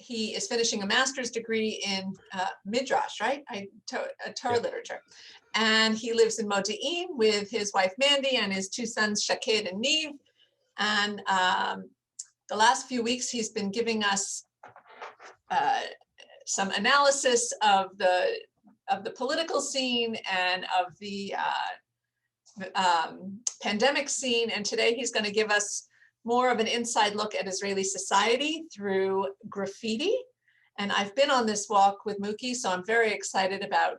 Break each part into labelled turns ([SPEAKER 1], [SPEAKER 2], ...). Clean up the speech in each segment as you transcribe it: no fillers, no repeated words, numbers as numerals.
[SPEAKER 1] he is finishing a master's degree in Midrash, right? Torah literature. And he lives in Modi'in with his wife Mandy and his two sons Shaked and Neve. And the last few weeks he's been giving us some analysis of the political scene and of the pandemic scene. And today he's going to give us more of an inside look at Israeli society through graffiti. And I've been on this walk with Muki, so I'm very excited about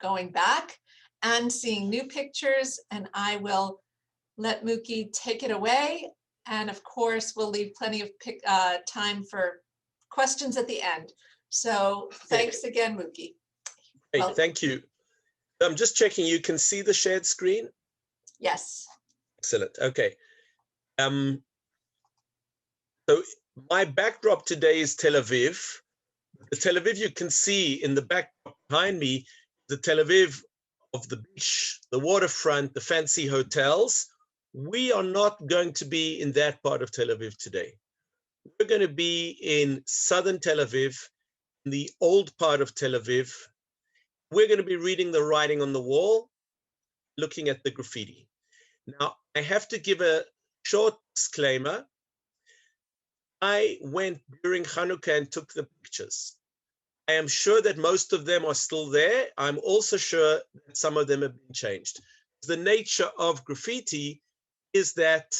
[SPEAKER 1] going back and seeing new pictures. And I will let Muki take it away. And of course, we'll leave plenty of time for questions at the end. So thanks again, Muki.
[SPEAKER 2] Hey, well, thank you. I'm just checking, you can see the shared screen?
[SPEAKER 1] Yes.
[SPEAKER 2] Excellent, okay. So my backdrop today is Tel Aviv. The Tel Aviv you can see in the backdrop behind me, the Tel Aviv of the beach, the waterfront, the fancy hotels. We are not going to be in that part of Tel Aviv today. We're going to be in southern Tel Aviv, in the old part of Tel Aviv. We're going to be reading the writing on the wall, looking at the graffiti. Now, I have to give a short disclaimer. I went during Hanukkah and took the pictures. I am sure that most of them are still there. I'm also sure that some of them have been changed. The nature of graffiti is that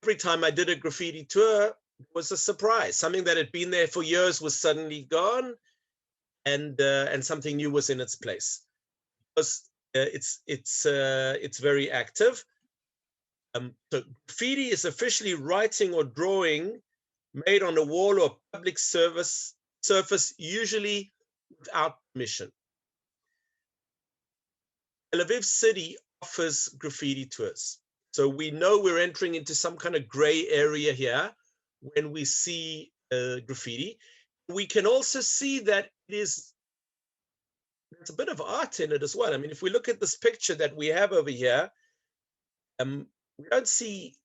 [SPEAKER 2] every time I did a graffiti tour, it was a surprise. Something that had been there for years was suddenly gone, and something new was in its place. Because it's very active. So graffiti is officially writing or drawing made on a wall or public surface, usually without permission. Tel Aviv City offers graffiti tours. So we know we're entering into some kind of gray area here when we see graffiti. We can also see that there's a bit of art in it as well. I mean, if we look at this picture that we have over here, we don't see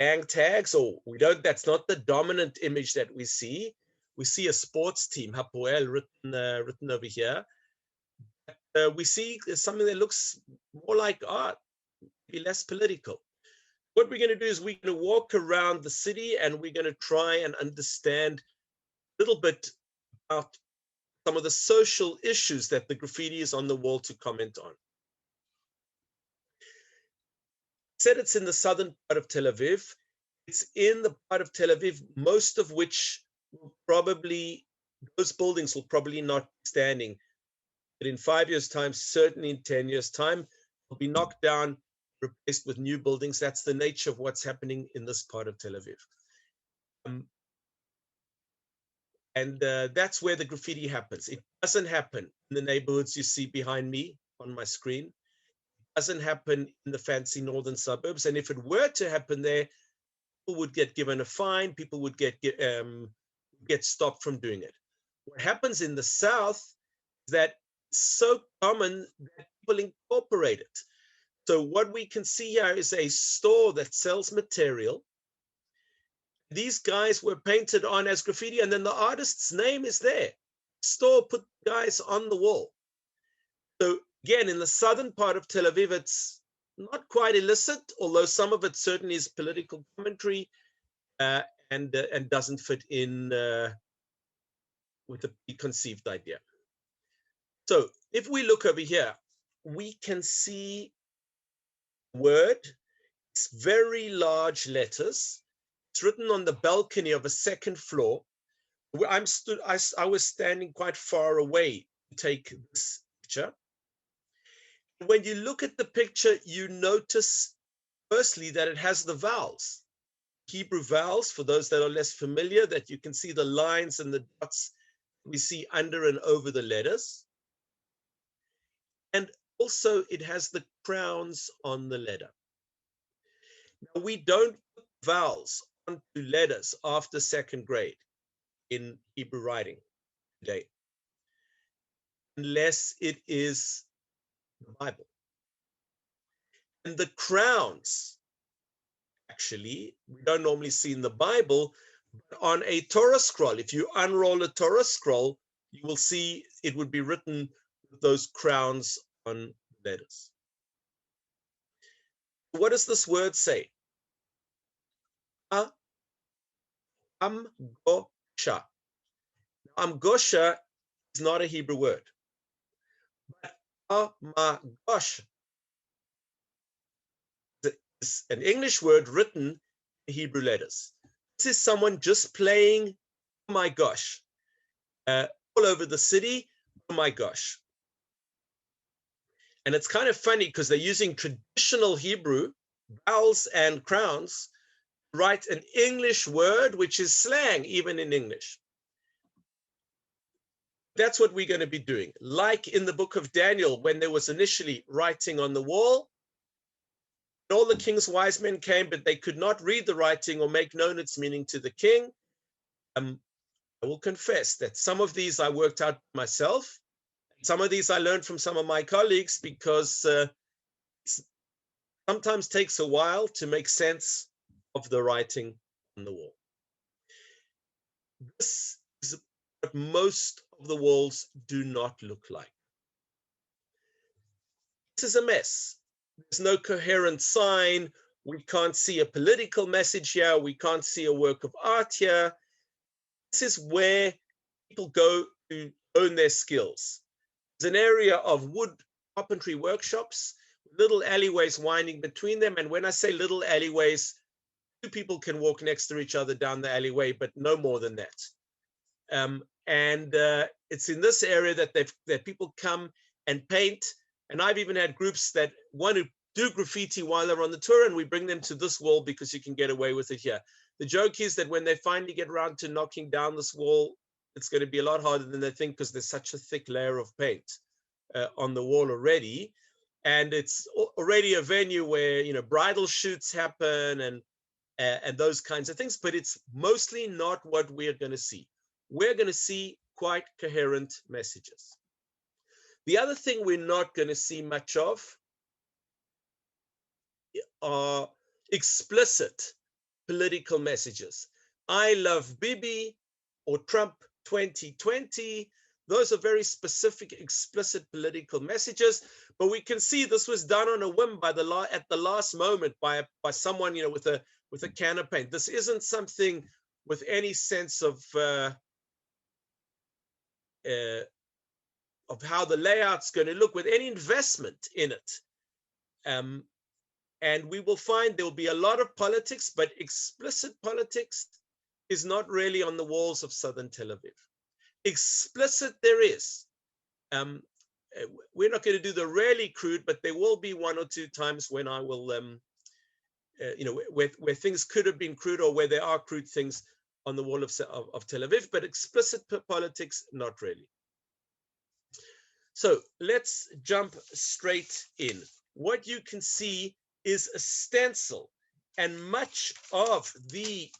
[SPEAKER 2] gang tags, or that's not the dominant image that we see. We see a sports team, Hapoel, written over here. We see something that looks more like art, maybe less political. What we're going to do is we're going to walk around the city and we're going to try and understand a little bit about some of the social issues that the graffiti is on the wall to comment on. Said it's in the southern part of Tel Aviv. It's in the part of Tel Aviv, most of which will probably, those buildings will probably not be standing. But in 5 years' time, certainly in 10 years' time, will be knocked down, replaced with new buildings. That's the nature of what's happening in this part of Tel Aviv. And that's where the graffiti happens. It doesn't happen in the neighborhoods you see behind me on my screen. Doesn't happen in the fancy northern suburbs, and if it were to happen there, people would get given a fine. People would get stopped from doing it. What happens in the south is that it's so common that people incorporate it. So what we can see here is a store that sells material. These guys were painted on as graffiti, and then the artist's name is there. The store put guys on the wall. So again, in the southern part of Tel Aviv, it's not quite illicit, although some of it certainly is political commentary and doesn't fit in with the preconceived idea. So if we look over here, we can see word. It's very large letters. It's written on the balcony of a second floor. Where I was standing quite far away to take this picture. When you look at the picture, you notice, firstly, that it has the vowels, Hebrew vowels, for those that are less familiar, that you can see the lines and the dots we see under and over the letters. And also, it has the crowns on the letter. Now, we don't put vowels onto letters after second grade in Hebrew writing today, unless it is the Bible. And the crowns, actually, we don't normally see in the Bible, On a Torah scroll, if you unroll a Torah scroll, you will see it would be written with those crowns on letters. What does this word say? Amgosha. Amgosha is not a Hebrew word, but amagosh is an English word written in Hebrew letters. This is someone just playing, oh my gosh, all over the city, oh my gosh. And it's kind of funny because they're using traditional Hebrew, vowels and crowns, to write an English word, which is slang, even in English. That's what we're going to be doing. Like in the book of Daniel, when there was initially writing on the wall, all the king's wise men came, but they could not read the writing or make known its meaning to the king. I will confess that some of these I worked out myself. Some of these I learned from some of my colleagues, because it sometimes takes a while to make sense of the writing on the wall. This is what most of the walls do not look like. This is a mess. There's no coherent sign. We can't see a political message here. We can't see a work of art here. This is where people go to own their skills. There's an area of wood carpentry workshops, little alleyways winding between them. And when I say little alleyways, two people can walk next to each other down the alleyway, but no more than that. It's in this area that people come and paint. And I've even had groups that want to do graffiti while they're on the tour, and we bring them to this wall because you can get away with it here. The joke is that when they finally get around to knocking down this wall, it's going to be a lot harder than they think, because there's such a thick layer of paint on the wall already. And it's already a venue where, you know, bridal shoots happen and those kinds of things, but it's mostly not what we're going to see. We're going to see quite coherent messages. The other thing we're not going to see much of are explicit political messages. I love Bibi or Trump 2020. Those are very specific, explicit political messages. But we can see this was done on a whim at the last moment by someone, you know, with a can of paint. This isn't something with any sense of how the layout's going to look, with any investment in it. And we will find there will be a lot of politics, but explicit politics is not really on the walls of southern Tel Aviv. Explicit there is. We're not going to do the really crude, but there will be one or two times when I will, you know, where things could have been crude, or where there are crude things on the wall of Tel Aviv, but explicit politics, not really. So let's jump straight in. What you can see is a stencil, and much of the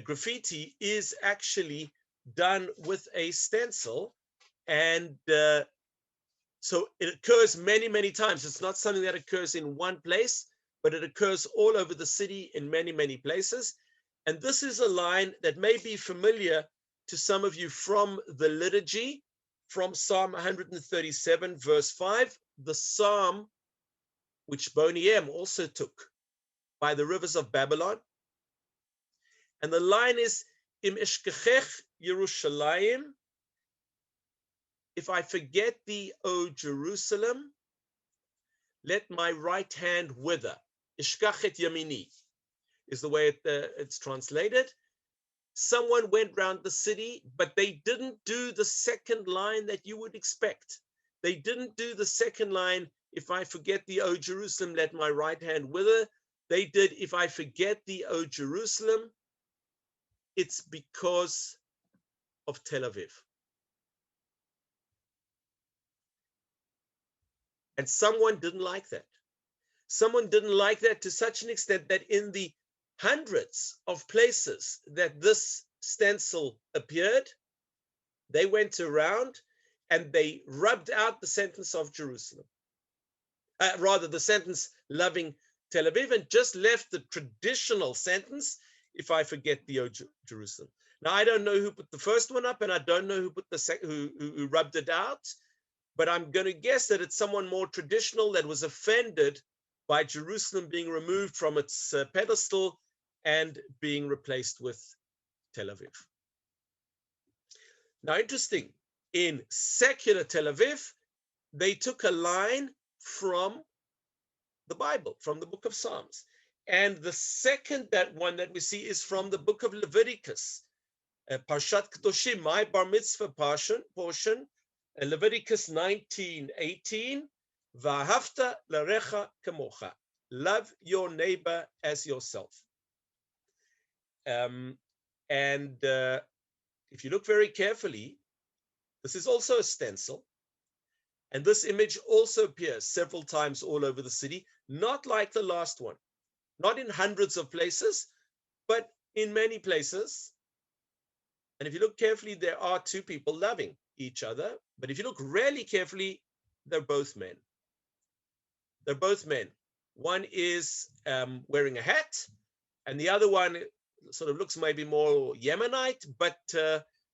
[SPEAKER 2] graffiti is actually done with a stencil, and so it occurs many, many times. It's not something that occurs in one place, but it occurs all over the city in many, many places. And this is a line that may be familiar to some of you from the liturgy, from Psalm 137, verse 5, the psalm which Boni M also took by the rivers of Babylon. And the line is, Im eshkechech Yerushalayim, if I forget thee, O Jerusalem, let my right hand wither. Ishkachet yamini is the way it's translated. Someone went round the city, but they didn't do the second line that you would expect. They didn't do the second line, if I forget thee, O Jerusalem, let my right hand wither. They did, if I forget thee, O Jerusalem, it's because of Tel Aviv. And someone didn't like that. Someone didn't like that to such an extent that in the hundreds of places that this stencil appeared, they went around and they rubbed out the sentence of Jerusalem. Rather, the sentence loving Tel Aviv, and just left the traditional sentence if I forget the O Jerusalem. Now, I don't know who put the first one up, and I don't know who put the who rubbed it out, but I'm going to guess that it's someone more traditional that was offended by Jerusalem being removed from its pedestal and being replaced with Tel Aviv. Now, interesting, in secular Tel Aviv, they took a line from the Bible, from the book of Psalms. And the second one that we see is from the book of Leviticus, Parshat Kedoshim, my bar mitzvah portion, Leviticus 19:18, V'ahavta l'recha kamocha, love your neighbor as yourself. And if you look very carefully, this is also a stencil. And this image also appears several times all over the city, not like the last one, not in hundreds of places, but in many places. And if you look carefully, there are two people loving each other. But if you look really carefully, they're both men. They're both men. One is wearing a hat, and the other one sort of looks maybe more Yemenite, but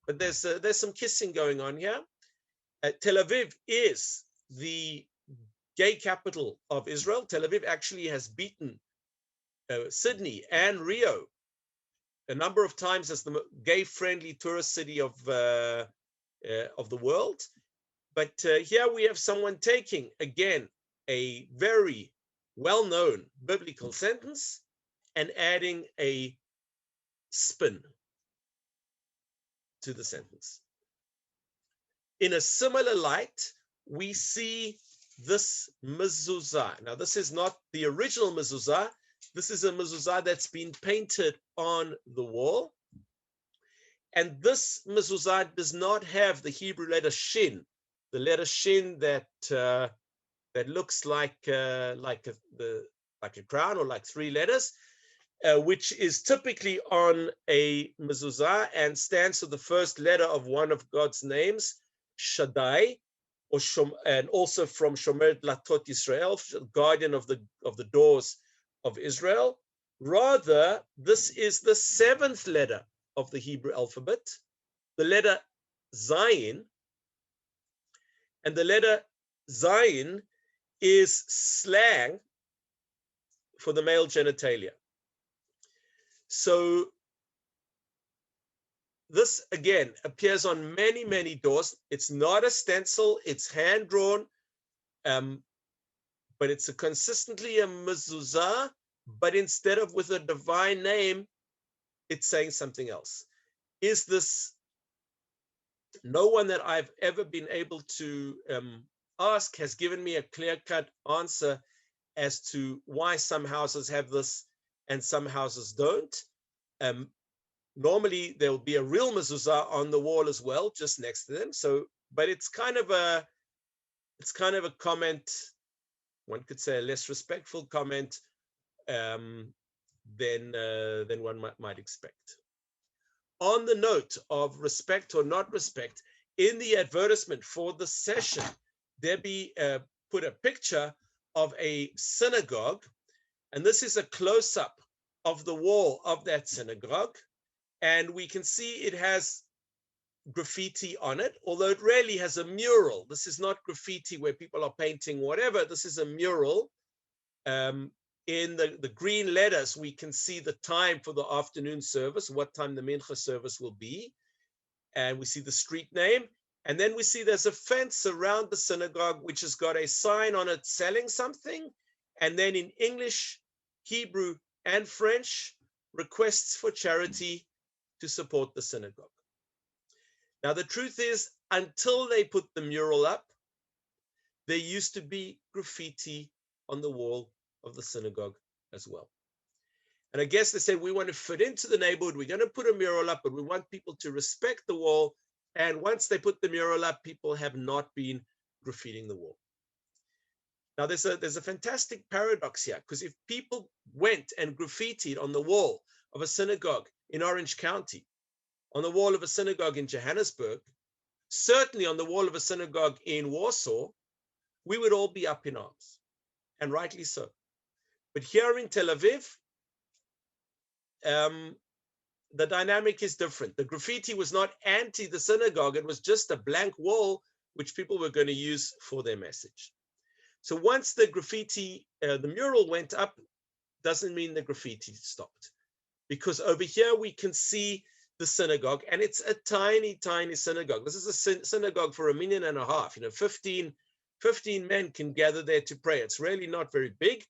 [SPEAKER 2] there's some kissing going on here. Tel Aviv is the gay capital of Israel. Tel Aviv actually has beaten Sydney and Rio a number of times as the gay-friendly tourist city of the world. But here we have someone taking, again, a very well-known biblical sentence and adding a spin to the sentence. In a similar light, we see this mezuzah. Now, this is not the original mezuzah. This is a mezuzah that's been painted on the wall. And this mezuzah does not have the Hebrew letter shin, the letter shin that looks like a crown or like three letters, which is typically on a mezuzah and stands for the first letter of one of God's names, Shaddai, and also from Shomer Dlatot Yisrael, guardian of the doors of Israel. Rather, this is the seventh letter of the Hebrew alphabet, the letter Zayin, and the letter Zayin is slang for the male genitalia. So this, again, appears on many, many doors. It's not a stencil, it's hand-drawn, but it's consistently a mezuzah, but instead of with a divine name, it's saying something else. Is this, no one that I've ever been able to ask has given me a clear-cut answer as to why some houses have this and some houses don't. Normally, there will be a real mezuzah on the wall as well, just next to them. So, but it's kind of a comment. One could say a less respectful comment than one might expect. On the note of respect or not respect, in the advertisement for the session, Debbie put a picture of a synagogue, and this is a close-up of the wall of that synagogue. And we can see it has graffiti on it, although it rarely has a mural. This is not graffiti where people are painting whatever. This is a mural. In the green letters, we can see the time for the afternoon service, what time the mincha service will be. And we see the street name. And then we see there's a fence around the synagogue, which has got a sign on it selling something. And then in English, Hebrew, and French, requests for charity to support the synagogue. Now, the truth is, until they put the mural up, there used to be graffiti on the wall of the synagogue as well. And I guess they said, we want to fit into the neighborhood. We're going to put a mural up, but we want people to respect the wall. And once they put the mural up, people have not been graffitiing the wall. Now, there's a fantastic paradox here, because if people went and graffitied on the wall of a synagogue in Orange County, on the wall of a synagogue in Johannesburg, certainly on the wall of a synagogue in Warsaw, we would all be up in arms, and rightly so. But here in Tel Aviv, the dynamic is different. The graffiti was not anti the synagogue. It was just a blank wall, which people were going to use for their message. So once the graffiti, the mural went up, doesn't mean the graffiti stopped. Because over here we can see the synagogue, and it's a tiny, tiny synagogue. This is a synagogue for 1.5 million. 15 men can gather there to pray. It's really not very big.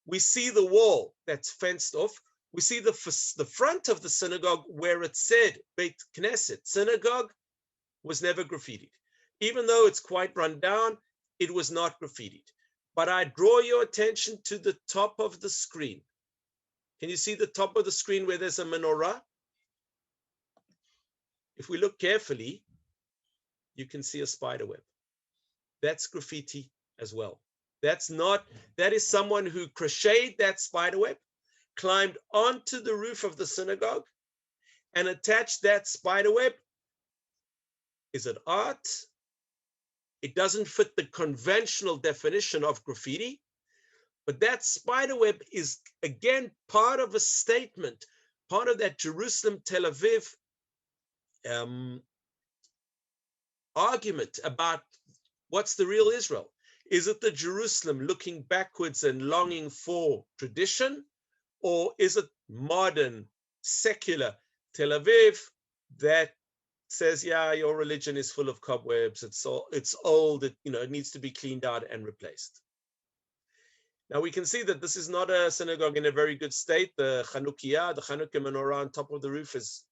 [SPEAKER 2] We see the wall that's fenced off. We see the front of the synagogue where it said Beit Knesset. Synagogue was never graffitied. Even though it's quite run down, it was not graffitied. But I draw your attention to the top of the screen. Can you see the top of the screen where there's a menorah? If we look carefully, you can see a spider web. That's graffiti as well. That is someone who crocheted that spider web, climbed onto the roof of the synagogue, and attached that spider web. Is it art? It doesn't fit the conventional definition of graffiti, but that spider web is, again, part of a statement, part of that Jerusalem-Tel Aviv argument about what's the real Israel. Is it the Jerusalem looking backwards and longing for tradition? Or is it modern, secular Tel Aviv that says, yeah, your religion is full of cobwebs, it's old, it needs to be cleaned out and replaced. Now we can see that this is not a synagogue in a very good state. The Chanukiah, the Chanukah menorah on top of the roof is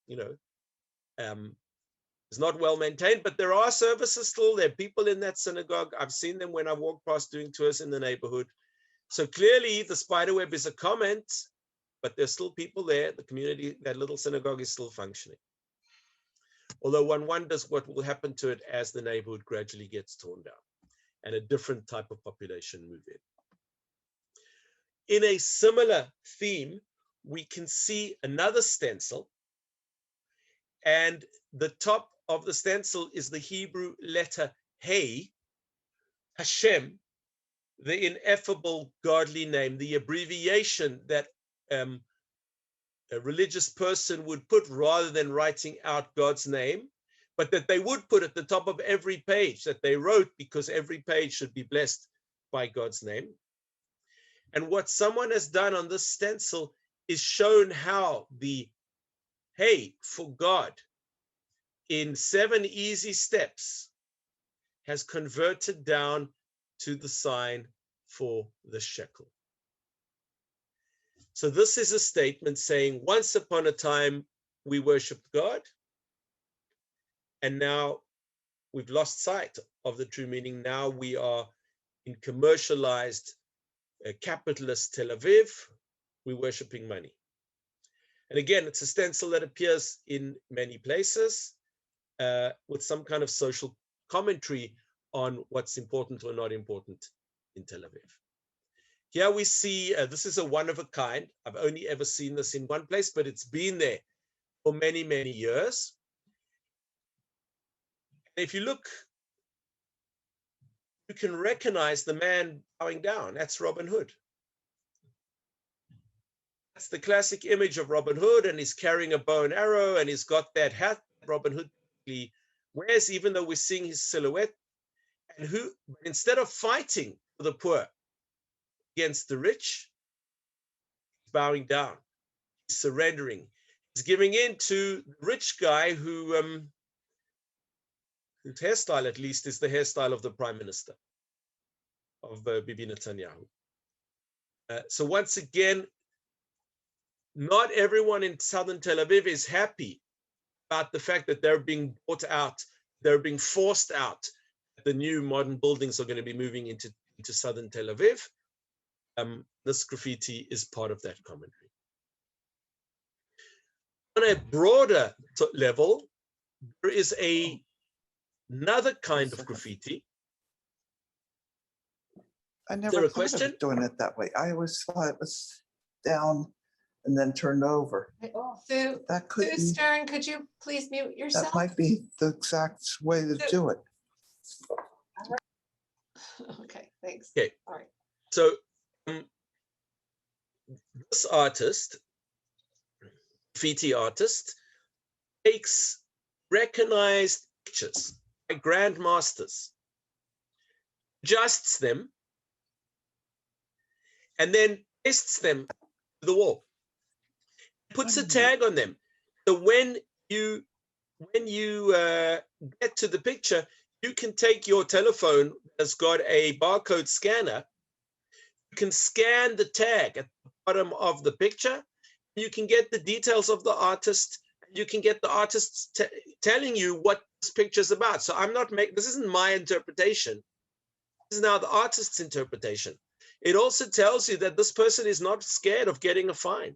[SPEAKER 2] not well maintained, but there are services still. There are people in that synagogue. I've seen them when I walk past doing tours in the neighborhood. So clearly the spiderweb is a comment, but there's still people there. The community, that little synagogue is still functioning. Although one wonders what will happen to it as the neighborhood gradually gets torn down and a different type of population move in. In a similar theme, we can see another stencil, and the top of the stencil is the Hebrew letter Hey, Hashem, the ineffable godly name, the abbreviation that a religious person would put rather than writing out God's name, but that they would put at the top of every page that they wrote, because every page should be blessed by God's name. And what someone has done on this stencil is shown how the Hey for God in 7 easy steps has converted down to the sign for the shekel. So this is a statement saying, once upon a time, we worshiped God, and now we've lost sight of the true meaning. Now we are in commercialized, capitalist Tel Aviv, we're worshiping money. And again, it's a stencil that appears in many places with some kind of social commentary on what's important or not important in Tel Aviv. Here we see, this is a one of a kind. I've only ever seen this in one place, but it's been there for many, many years. If you look, you can recognize the man bowing down. That's Robin Hood. That's the classic image of Robin Hood, and he's carrying a bow and arrow, and he's got that hat Robin Hood wears, even though we're seeing his silhouette. And who, instead of fighting for the poor against the rich, he's bowing down, he's surrendering, he's giving in to the rich guy whose hairstyle, at least, is the hairstyle of the prime minister, of Bibi Netanyahu. So once again, not everyone in southern Tel Aviv is happy about the fact that they're being bought out, they're being forced out. The new modern buildings are going to be moving into southern Tel Aviv. This graffiti is part of that commentary. On a broader level, there is another kind of graffiti.
[SPEAKER 3] I never thought of doing it that way. I always thought it was down and then turned over.
[SPEAKER 1] Sue,
[SPEAKER 3] That could
[SPEAKER 1] Sue
[SPEAKER 3] be,
[SPEAKER 1] Stern, could you please mute yourself?
[SPEAKER 3] that might be the exact way to do it.
[SPEAKER 1] Okay, thanks.
[SPEAKER 2] Okay.
[SPEAKER 1] All right.
[SPEAKER 2] So this artist graffiti artist takes recognized pictures by grandmasters, adjusts them, and then pastes them to the wall, puts a tag on them. So when you get to the picture, you can take your telephone that's got a barcode scanner. You can scan the tag at the bottom of the picture. You can get the details of the artist. You can get the artist telling you what this picture is about. So this isn't my interpretation. This is now the artist's interpretation. It also tells you that this person is not scared of getting a fine,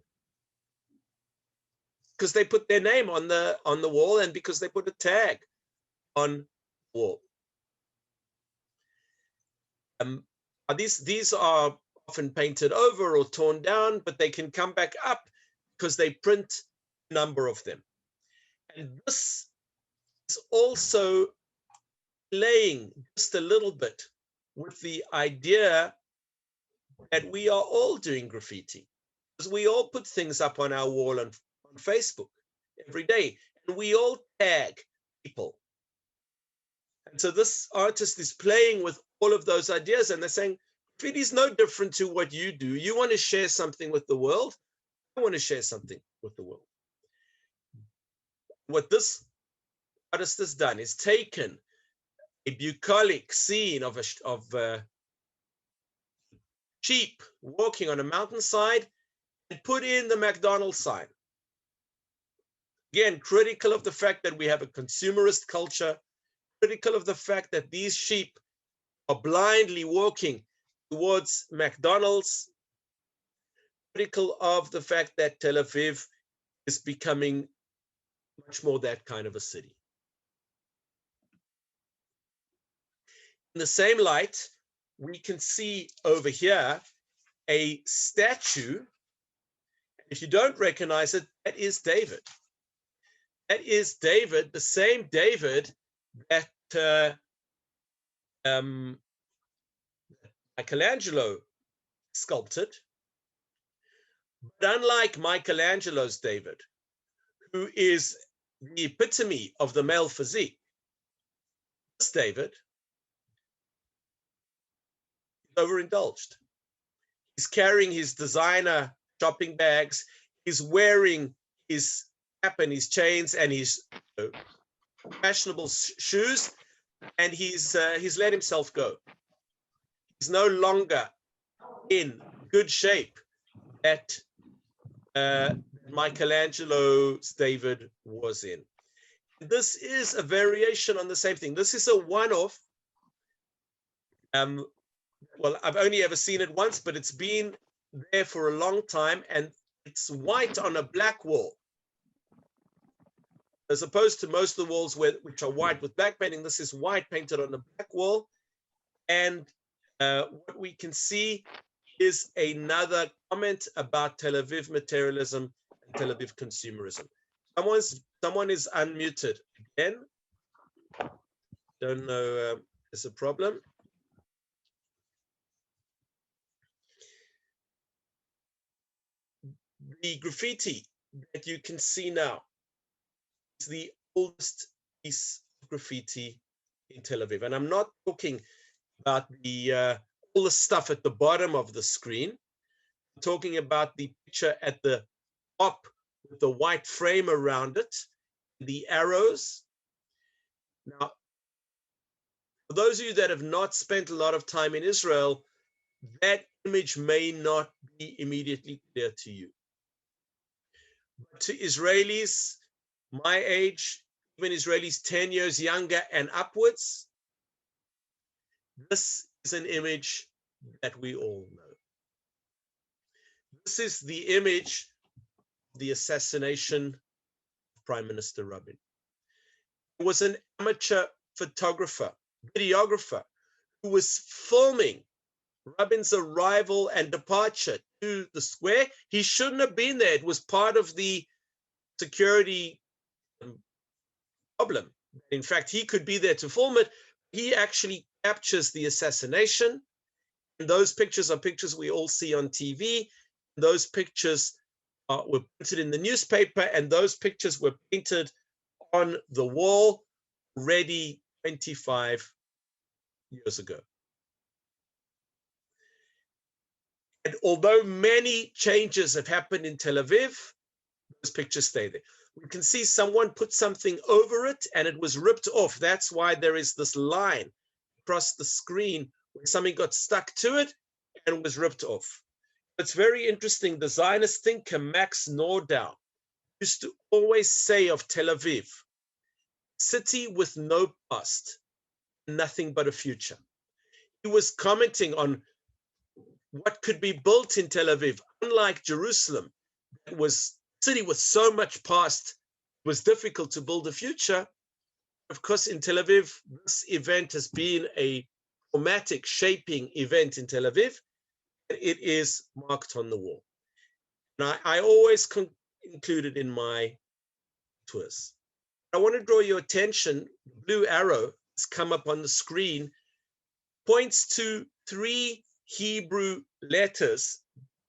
[SPEAKER 2] because they put their name on the wall, and because they put a tag on the wall. These are often painted over or torn down, but they can come back up because they print a number of them. And this is also playing just a little bit with the idea that we are all doing graffiti, because we all put things up on our wall on Facebook every day, and we all tag people. And so this artist is playing with all of those ideas, and they're saying, graffiti is no different to what you do. You want to share something with the world. I want to share something with the world. What this artist has done is taken a bucolic scene of sheep walking on a mountainside and put in the McDonald's sign. Again, critical of the fact that we have a consumerist culture, critical of the fact that these sheep are blindly walking towards McDonald's, critical of the fact that Tel Aviv is becoming much more that kind of a city. In the same light, we can see over here a statue. If you don't recognize it, that is David. That is David, the same David that Michelangelo sculpted. But unlike Michelangelo's David, who is the epitome of the male physique, this David is overindulged. He's carrying his designer shopping bags. He's wearing his cap and his chains and his fashionable shoes, and he's let himself go. He's no longer in good shape that Michelangelo's David was in. This is a variation on the same thing. This is a one-off. Well, I've only ever seen it once, but it's been there for a long time, and it's white on a black wall, as opposed to most of the walls which are white with black painting. This is white painted on a black wall, and what we can see is another comment about Tel Aviv materialism and Tel Aviv consumerism. Someone is unmuted again. Don't know, there's a problem. The graffiti that you can see now is the oldest piece of graffiti in Tel Aviv. And I'm not talking about all the stuff at the bottom of the screen. I'm talking about the picture at the top with the white frame around it, the arrows. Now, for those of you that have not spent a lot of time in Israel, that image may not be immediately clear to you. But to Israelis my age, even Israelis 10 years younger and upwards, this is an image that we all know. This is the image of the assassination of Prime Minister Rabin. He was an amateur photographer, videographer, who was filming Rabin's arrival and departure to the square. He shouldn't have been there. It was part of the security problem. In fact, he could be there to film it. He actually captures the assassination. And those pictures are pictures we all see on TV. Those pictures were printed in the newspaper, and those pictures were painted on the wall already 25 years ago. And although many changes have happened in Tel Aviv, those pictures stay there. We can see someone put something over it and it was ripped off. That's why there is this line across the screen where something got stuck to it and was ripped off. It's very interesting. The Zionist thinker Max Nordau used to always say of Tel Aviv, city with no past, nothing but a future. He was commenting on what could be built in Tel Aviv, unlike Jerusalem, that was a city with so much past, it was difficult to build a future. Of course, in Tel Aviv, this event has been a traumatic shaping event in Tel Aviv. It is marked on the wall. And I always include it in my tours. I want to draw your attention, the blue arrow has come up on the screen, points to 3 Hebrew letters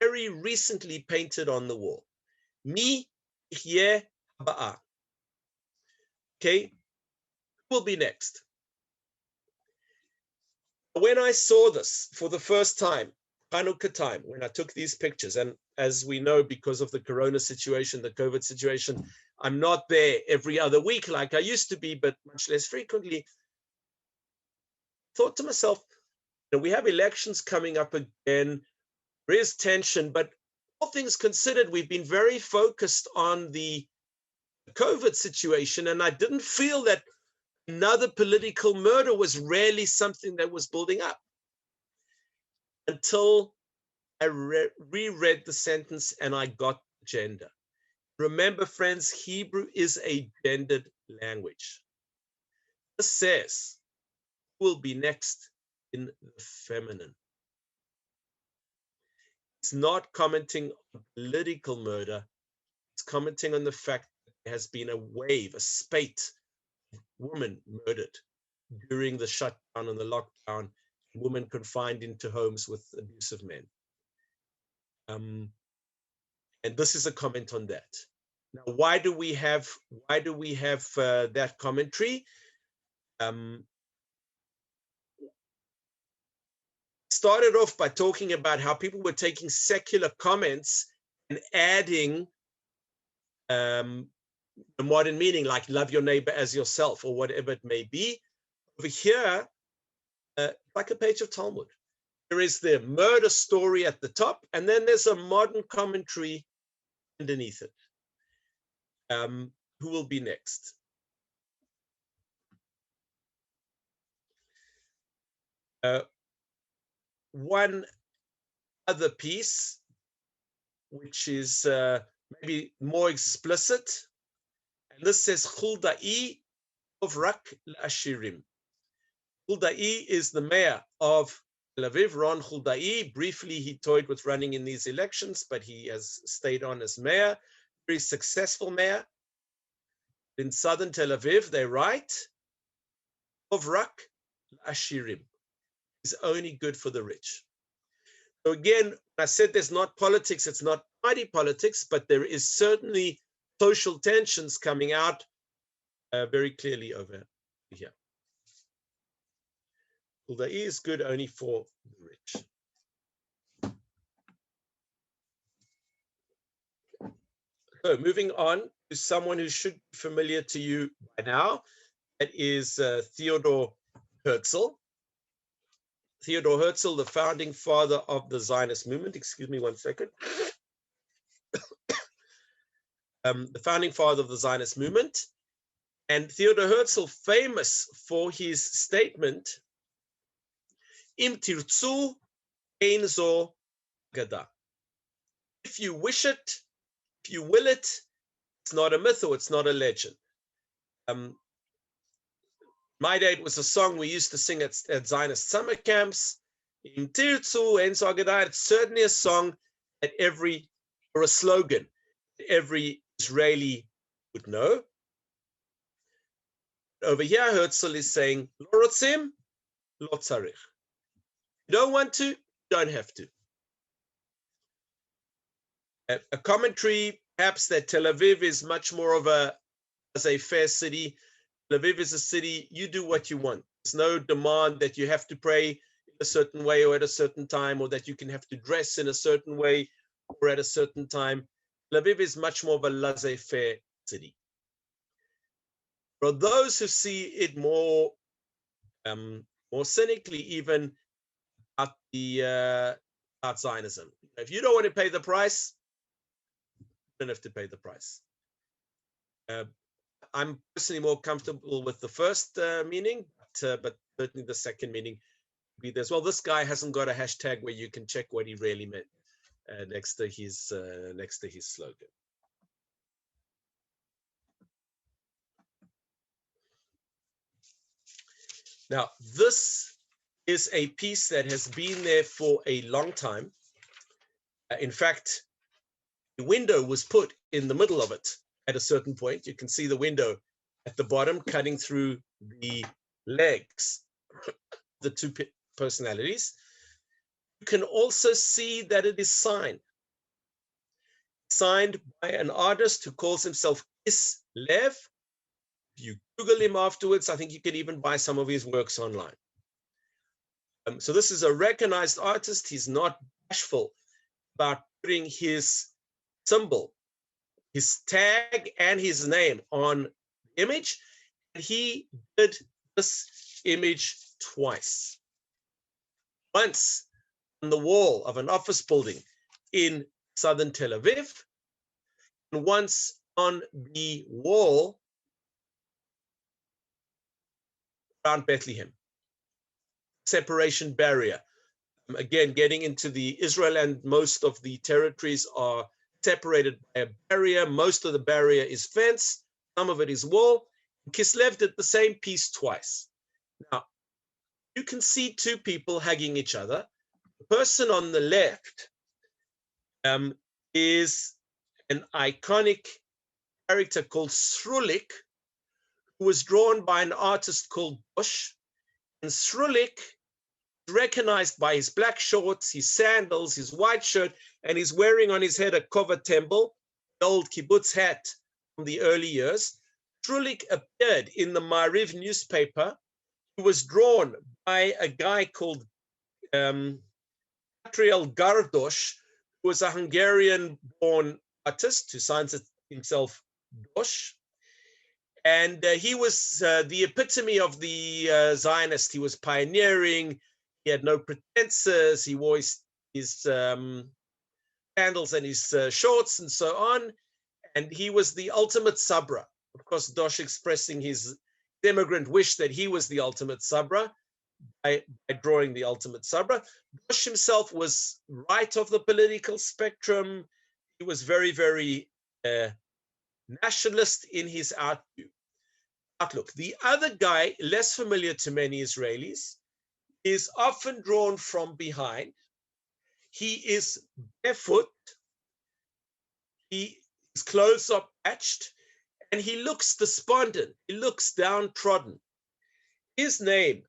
[SPEAKER 2] very recently painted on the wall. Mi, Yeh, Ba'a. Okay, who will be next? When I saw this for the first time, Hanukkah time, when I took these pictures, and as we know, because of the corona situation, the COVID situation, I'm not there every other week like I used to be, but much less frequently. Thought to myself, we have elections coming up again. There is tension, but all things considered, we've been very focused on the COVID situation, and I didn't feel that another political murder was really something that was building up until I reread the sentence and I got gender. Remember, friends, Hebrew is a gendered language. This says, who will be next in the feminine? It's not commenting on political murder. It's commenting on the fact that there has been a wave, a spate of women murdered during the shutdown and the lockdown, women confined into homes with abusive men. And this is a comment on that. Now, why do we have that commentary? Started off by talking about how people were taking secular comments and adding a modern meaning, like love your neighbor as yourself, or whatever it may be. Over here, like a page of Talmud, there is the murder story at the top, and then there's a modern commentary underneath it. Who will be next? One other piece, which is maybe more explicit, and this says Chuldai of Rak Ashirim. Chuldai is the mayor of Tel Aviv, Ron Chuldai. Briefly, he toyed with running in these elections, but he has stayed on as mayor. Very successful mayor. In southern Tel Aviv, they write, of Rak Ashirim is only good for the rich. So again, I said there's not politics, it's not party politics, but there is certainly social tensions coming out very clearly over here. Chuldai is good only for the rich. So moving on to someone who should be familiar to you by now, that is Theodore Herzl. Theodore Herzl, the founding father of the Zionist movement. Excuse me one second. The founding father of the Zionist movement. And Theodore Herzl, famous for his statement, Im tirtzu ein zo agada. If you wish it, if you will it, it's not a myth or it's not a legend. My day, it was a song we used to sing at Zionist summer camps. Im tirtzu ein zo agada. It's certainly a song that or a slogan that every Israeli would know. Over here, Herzl is saying, Lo rotzim, lo tzarich. You don't want to, you don't have to. A commentary, perhaps, that Tel Aviv is much more of a fair city. Tel Aviv is a city, you do what you want. There's no demand that you have to pray in a certain way or at a certain time, or that you can have to dress in a certain way or at a certain time. Tel Aviv is much more of a laissez-faire city. For those who see it more cynically, even about Zionism, if you don't want to pay the price, you don't have to pay the price. I'm personally more comfortable with the first meaning, but certainly the second meaning would be this. Well, this guy hasn't got a hashtag where you can check what he really meant next to his slogan. Now, this is a piece that has been there for a long time. In fact, the window was put in the middle of it at a certain point. You can see the window at the bottom cutting through the legs, the two personalities. You can also see that it is signed by an artist who calls himself Kislev. If you Google him afterwards, I think you can even buy some of his works online. So this is a recognized artist. He's not bashful about putting his symbol, his tag, and his name on the image. And he did this image twice. Once on the wall of an office building in southern Tel Aviv, and once on the wall around Bethlehem. Separation barrier. Again, getting into the Israel, and most of the territories are separated by a barrier. Most of the barrier is fence, some of it is wall. Kislev did the same piece twice. Now, you can see two people hugging each other. The person on the left is an iconic character called Srhulik, who was drawn by an artist called Bush. And Srhulik is recognized by his black shorts, his sandals, his white shirt, and he's wearing on his head a kova temble, the old kibbutz hat from the early years. Srhulik appeared in the Ma'ariv newspaper. He was drawn by a guy called Patriel Gardosh, who was a Hungarian-born artist who signs himself Dosh. And he was the epitome of the Zionist. He was pioneering. He had no pretenses. He wore his sandals and his shorts and so on. And he was the ultimate sabra. Of course, Dosh expressing his immigrant wish that he was the ultimate sabra by drawing the ultimate sabra. Dosh himself was right of the political spectrum. He was very, very nationalist in his outlook. The other guy, less familiar to many Israelis, is often drawn from behind. He is barefoot. His clothes are patched, and he looks despondent. He looks downtrodden. His name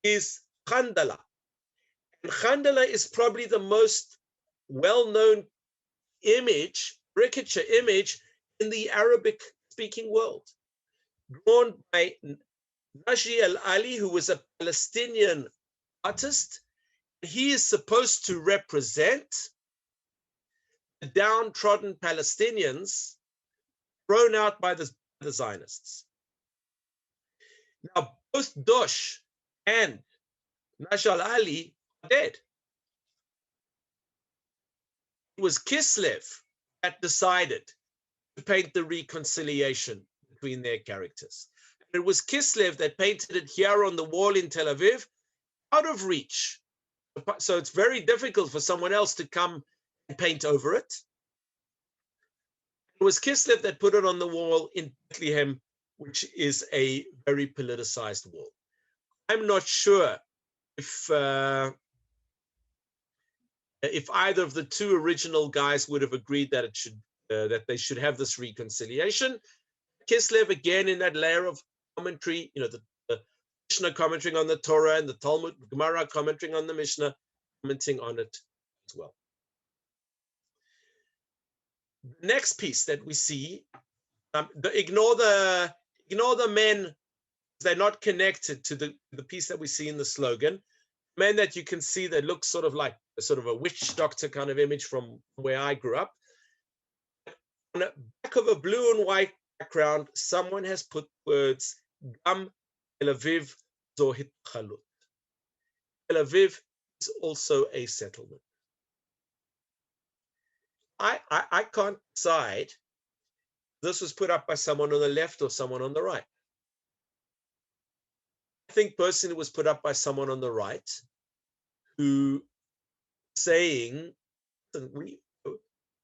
[SPEAKER 2] is Khandala. And Khandala is probably the most well-known image, caricature image in the Arabic-speaking world, drawn by Naji al-Ali, who was a Palestinian artist. He is supposed to represent the downtrodden Palestinians thrown out by the Zionists. Now, both Dosh and Naji al-Ali are dead. It was Kislev that decided to paint the reconciliation between their characters. And it was Kislev that painted it here on the wall in Tel Aviv, out of reach. So it's very difficult for someone else to come and paint over it. It was Kislev that put it on the wall in Bethlehem, which is a very politicized wall. I'm not sure if either of the two original guys would have agreed that it should that they should have this reconciliation. Kislev, again, in that layer of commentary, the Mishnah commenting on the Torah and the Talmud, Gemara commenting on the Mishnah, commenting on it as well. The next piece that we see, ignore the men, they're not connected to the piece that we see in the slogan. Men that you can see that look sort of like a witch doctor kind of image from where I grew up. On the back of a blue and white background, someone has put words Gam Tel Aviv zo hitchalut. Tel Aviv is also a settlement. I can't decide this was put up by someone on the left or someone on the right. I think personally it was put up by someone on the right who saying,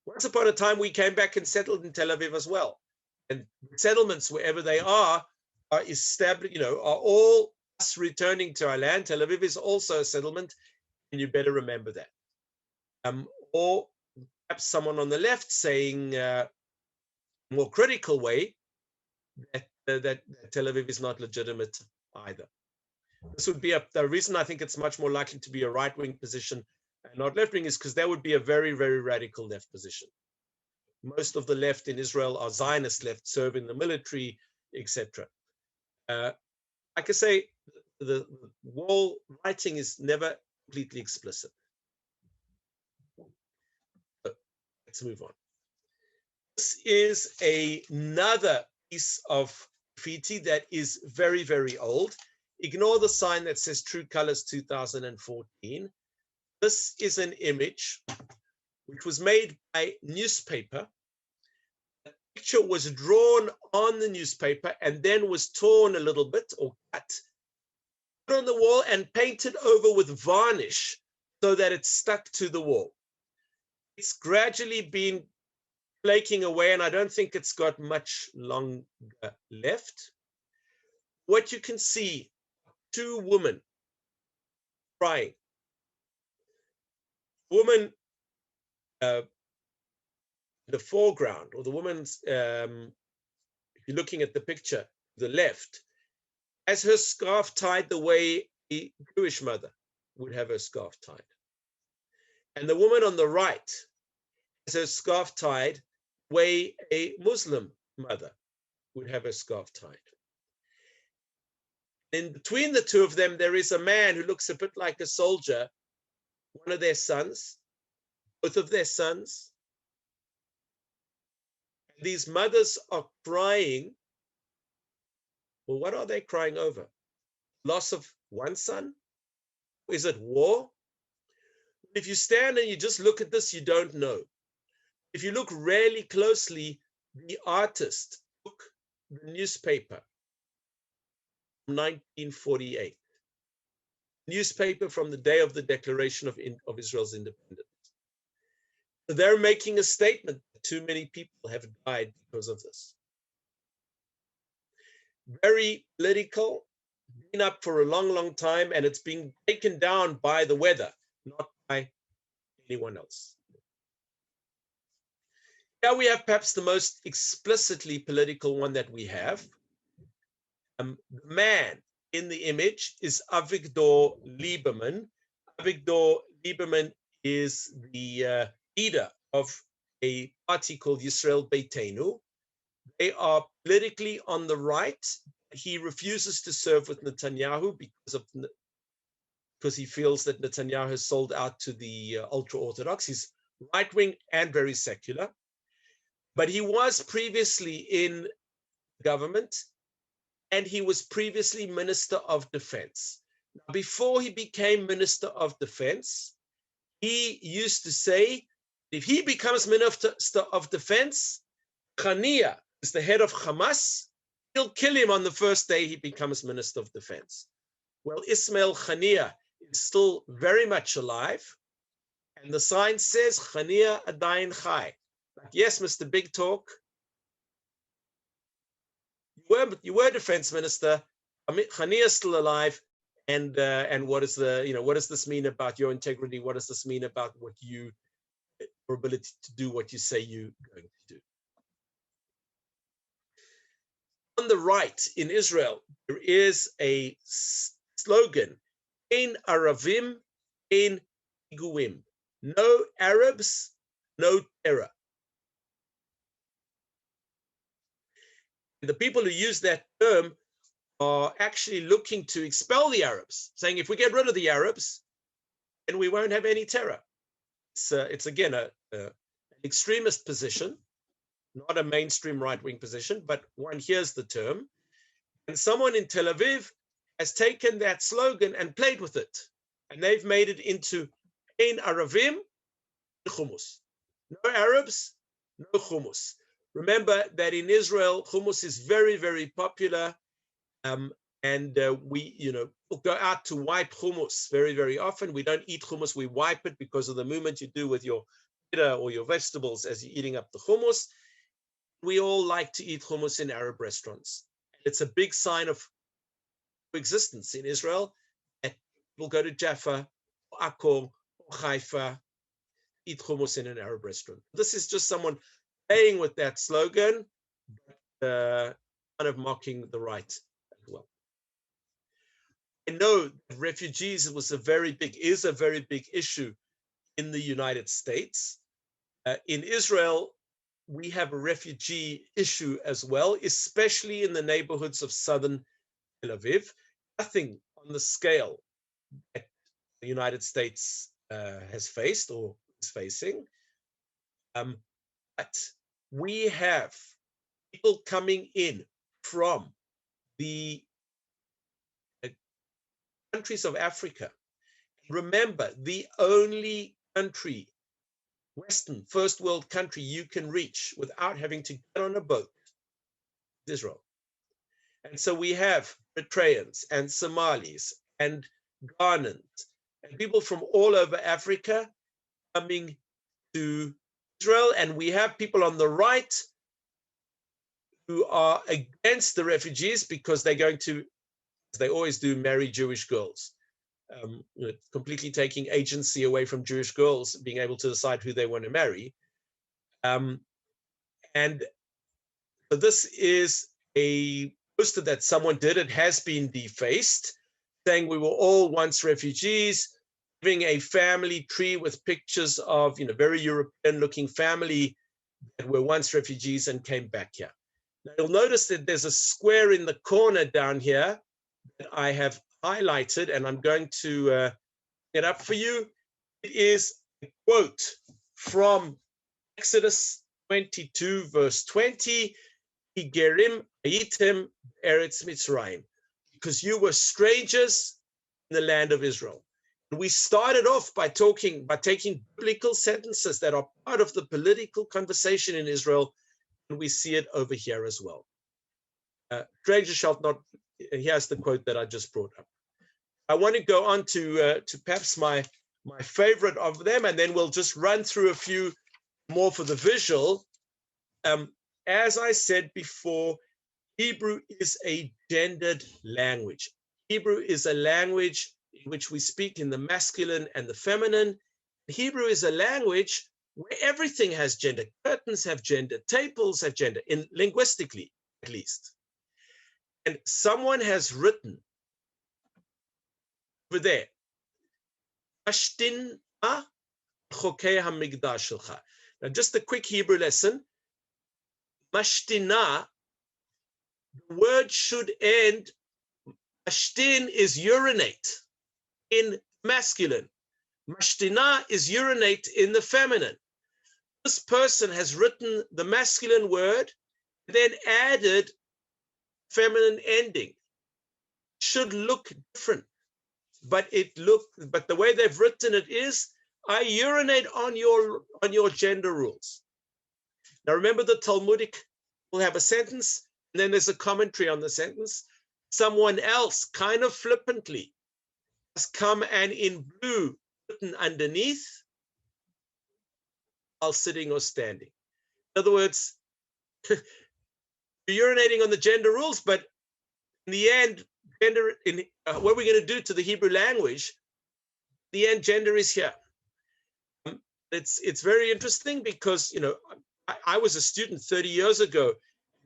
[SPEAKER 2] once upon a time we came back and settled in Tel Aviv as well. And settlements, wherever they are established, are all us returning to our land. Tel Aviv is also a settlement, and you better remember that. Or perhaps someone on the left saying, more critical way, that Tel Aviv is not legitimate either. This would be the reason I think it's much more likely to be a right-wing position and not left-wing is because that would be a very, very radical left position. Most of the left in Israel are Zionist left, serve in the military, etc. Like I say, the wall writing is never completely explicit. So let's move on. This is another piece of graffiti that is very, very old. Ignore the sign that says True Colors 2014. This is an image which was made by newspaper. The picture was drawn on the newspaper and then was torn a little bit or cut, put on the wall and painted over with varnish so that it stuck to the wall. It's gradually been flaking away, and I don't think it's got much longer left. What you can see, two women crying. Woman, the foreground, or the woman's, if you're looking at the picture, the left, has her scarf tied the way a Jewish mother would have her scarf tied. And the woman on the right has her scarf tied the way a Muslim mother would have her scarf tied. In between the two of them, there is a man who looks a bit like a soldier, one of their sons, both of their sons. These mothers are crying. Well, what are they crying over? Loss of one son? Is it war? If you stand and you just look at this, you don't know. If you look really closely, the artist took the newspaper from 1948, newspaper from the day of the declaration of Israel's independence. So they're making a statement that too many people have died because of this. Very political, been up for a long, long time, and it's being taken down by the weather, not by anyone else. Now we have perhaps the most explicitly political one that we have. The man in the image is Avigdor Lieberman. Avigdor Lieberman is the leader of a party called Yisrael Beitenu. They are politically on the right. He refuses to serve with Netanyahu because he feels that Netanyahu has sold out to the ultra-Orthodox. He's right-wing and very secular. But he was previously in government, and he was previously Minister of Defense. Now, before he became Minister of Defense, he used to say, if he becomes Minister of Defense, Khania is the head of Hamas, he'll kill him on the first day he becomes Minister of Defense. Well, Ismail Khania is still very much alive, and the sign says, Khania Adayin Chai. Yes, Mr. Big Talk, you were defense minister. Khania is still alive, and what is what does this mean about your integrity? What does this mean about your ability to do what you say you're going to do? On the right in Israel, there is a slogan: "Ein Aravim, ein Iguim." No Arabs, no terror. The people who use that term are actually looking to expel the Arabs, saying if we get rid of the Arabs, then we won't have any terror. It's again an extremist position, not a mainstream right-wing position, but one hears the term. And someone in Tel Aviv has taken that slogan and played with it. And they've made it into Ein Aravim, Hummus. No Arabs, no hummus. Remember that in Israel, hummus is very, very popular. We'll go out to wipe hummus very, very often. We don't eat hummus, we wipe it because of the movement you do with your pita or your vegetables as you're eating up the hummus. We all like to eat hummus in Arab restaurants. It's a big sign of existence in Israel. And we'll go to Jaffa, or Akko, or Haifa, eat hummus in an Arab restaurant. This is just someone playing with that slogan, kind of mocking the right as well. I know that refugees is a very big issue in the United States. In Israel, we have a refugee issue as well, especially in the neighborhoods of southern Tel Aviv. Nothing on the scale that the United States has faced or is facing. But we have people coming in from the countries of Africa. Remember, the only country, Western, first world country you can reach without having to get on a boat is Israel. And so we have Eritreans and Somalis and Ghanaians and people from all over Africa coming to Israel. And we have people on the right who are against the refugees because they're going to, as they always do, marry Jewish girls. Completely taking agency away from Jewish girls being able to decide who they want to marry. And so this is a poster that someone did. It has been defaced, saying we were all once refugees, giving a family tree with pictures of, very European-looking family that were once refugees and came back here. Now, you'll notice that there's a square in the corner down here that I have highlighted, and I'm going to get up for you. It is a quote from Exodus 22, verse 20, Higerim Ayitem Eretz Mitzrayim, because you were strangers in the land of Israel. And we started off by taking biblical sentences that are part of the political conversation in Israel, and we see it over here as well. Strangers shall not, here's the quote that I just brought up. I want to go on to perhaps my favorite of them, and then we'll just run through a few more for the visual. As I said before, Hebrew is a gendered language. Hebrew is a language in which we speak in the masculine and the feminine. Hebrew is a language where everything has gender. Curtains have gender, tables have gender, linguistically at least. And someone has written over there, now just a quick Hebrew lesson. Mashtina, the word should end, mashtin is urinate in masculine. Mashtina is urinate in the feminine. This person has written the masculine word, then added feminine ending. It should look different, but the way they've written it is, I urinate on your gender rules. Now remember, the Talmudic will have a sentence, and then there's a commentary on the sentence. Someone else, kind of flippantly, has come and in blue written underneath, while sitting or standing. In other words, you're urinating on the gender rules, but in the end, what we're going to do to the Hebrew language, in the end, gender is here. It's very interesting because, I was a student 30 years ago.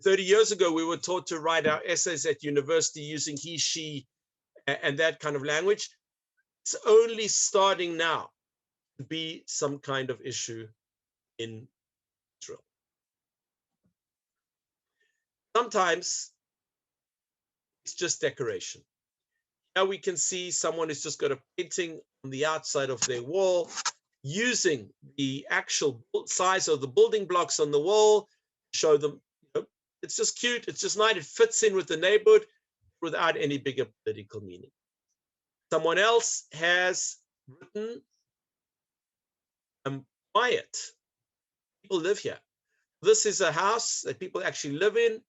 [SPEAKER 2] 30 years ago, we were taught to write our essays at university using he, she, and that kind of language. It's only starting now to be some kind of issue in Israel. Sometimes it's just decoration. Now we can see someone who's just got a painting on the outside of their wall, using the actual size of the building blocks on the wall, show them, it's just cute, it's just nice, it fits in with the neighborhood without any bigger political meaning. Someone else has written, quiet. People live here. This is a house that people actually live in,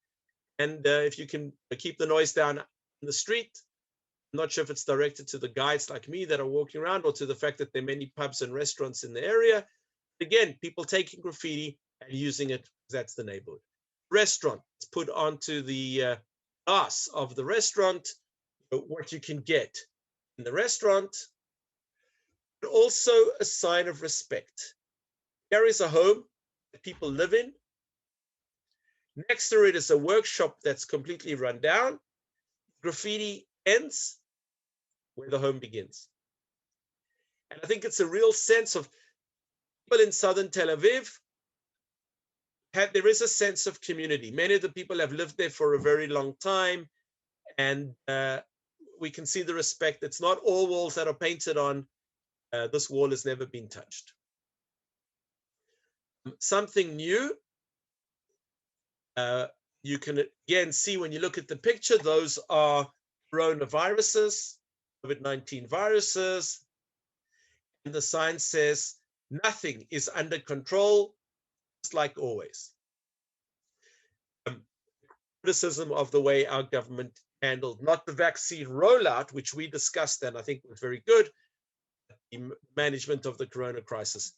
[SPEAKER 2] and if you can keep the noise down in the street, I'm not sure if it's directed to the guides like me that are walking around or to the fact that there are many pubs and restaurants in the area. Again, people taking graffiti and using it, that's the neighborhood. Restaurant, it's put onto the glass of the restaurant, what you can get in the restaurant, but also a sign of respect. Here is a home that people live in. Next to it is a workshop that's completely run down. Graffiti ends where the home begins. And I think it's a real sense of people in southern Tel Aviv, there is a sense of community. Many of the people have lived there for a very long time, and we can see the respect. It's not all walls that are painted on. This wall has never been touched. Something new, you can again see when you look at the picture, those are coronaviruses, COVID-19 viruses, and the sign says, nothing is under control, just like always. Criticism of the way our government handled, not the vaccine rollout, which we discussed and I think was very good, the management of the corona crisis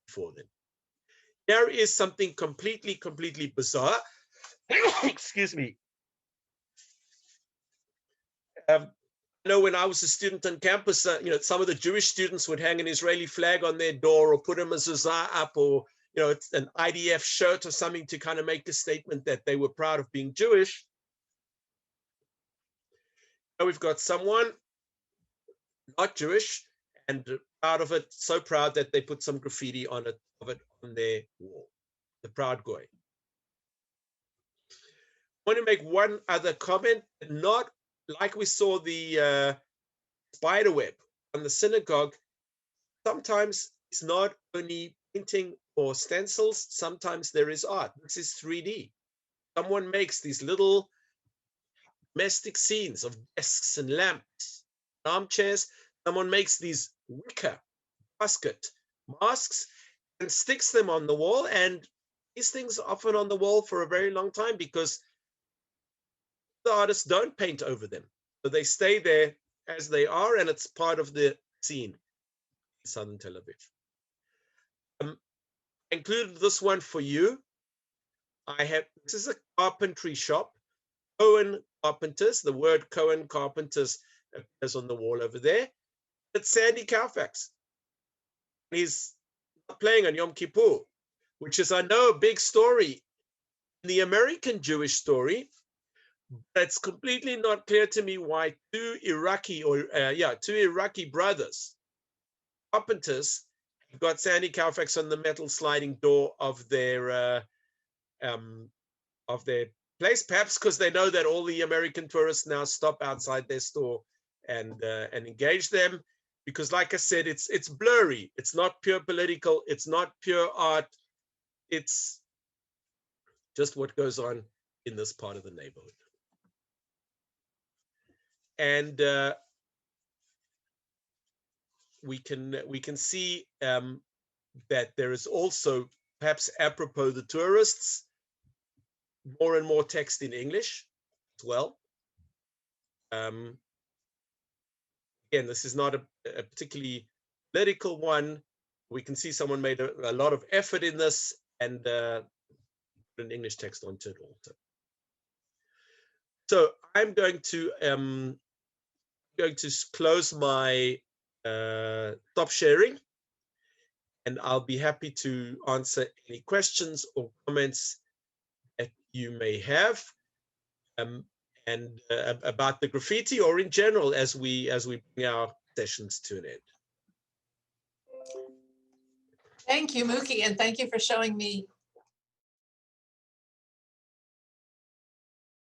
[SPEAKER 2] before then. There is something completely bizarre. Excuse me. I know when I was a student on campus, some of the Jewish students would hang an Israeli flag on their door or put a Mezuzah up, or it's an IDF shirt or something to kind of make a statement that they were proud of being Jewish. Now we've got someone not Jewish and proud of it, so proud that they put some graffiti on it on their wall. The proud goy. I want to make one other comment, not like we saw the spider web on the synagogue. Sometimes it's not only painting or stencils, sometimes there is art. This is 3D. Someone makes these little domestic scenes of desks and lamps, armchairs. Someone makes these wicker basket masks and sticks them on the wall. And these things are often on the wall for a very long time because the artists don't paint over them. So they stay there as they are, and it's part of the scene in southern Tel Aviv. I included this one for you. This is a carpentry shop, Cohen Carpenters. The word Cohen Carpenters appears on the wall over there. It's Sandy Koufax. He's playing on Yom Kippur, which is, I know, a big story in the American Jewish story. But it's completely not clear to me why two Iraqi brothers, carpenters, have got Sandy Koufax on the metal sliding door of their place. Perhaps because they know that all the American tourists now stop outside their store and engage them. Because, like I said, it's blurry. It's not pure political. It's not pure art. It's just what goes on in this part of the neighborhood. And we can see that there is also, perhaps apropos the tourists, more and more text in English as well. Again, this is not a particularly political one. We can see someone made a lot of effort in this and put an English text onto it also. So I'm going to close my stop sharing, and I'll be happy to answer any questions or comments that you may have, and about the graffiti or in general as we bring our sessions to an end.
[SPEAKER 1] Thank you, Muki, and thank you for showing me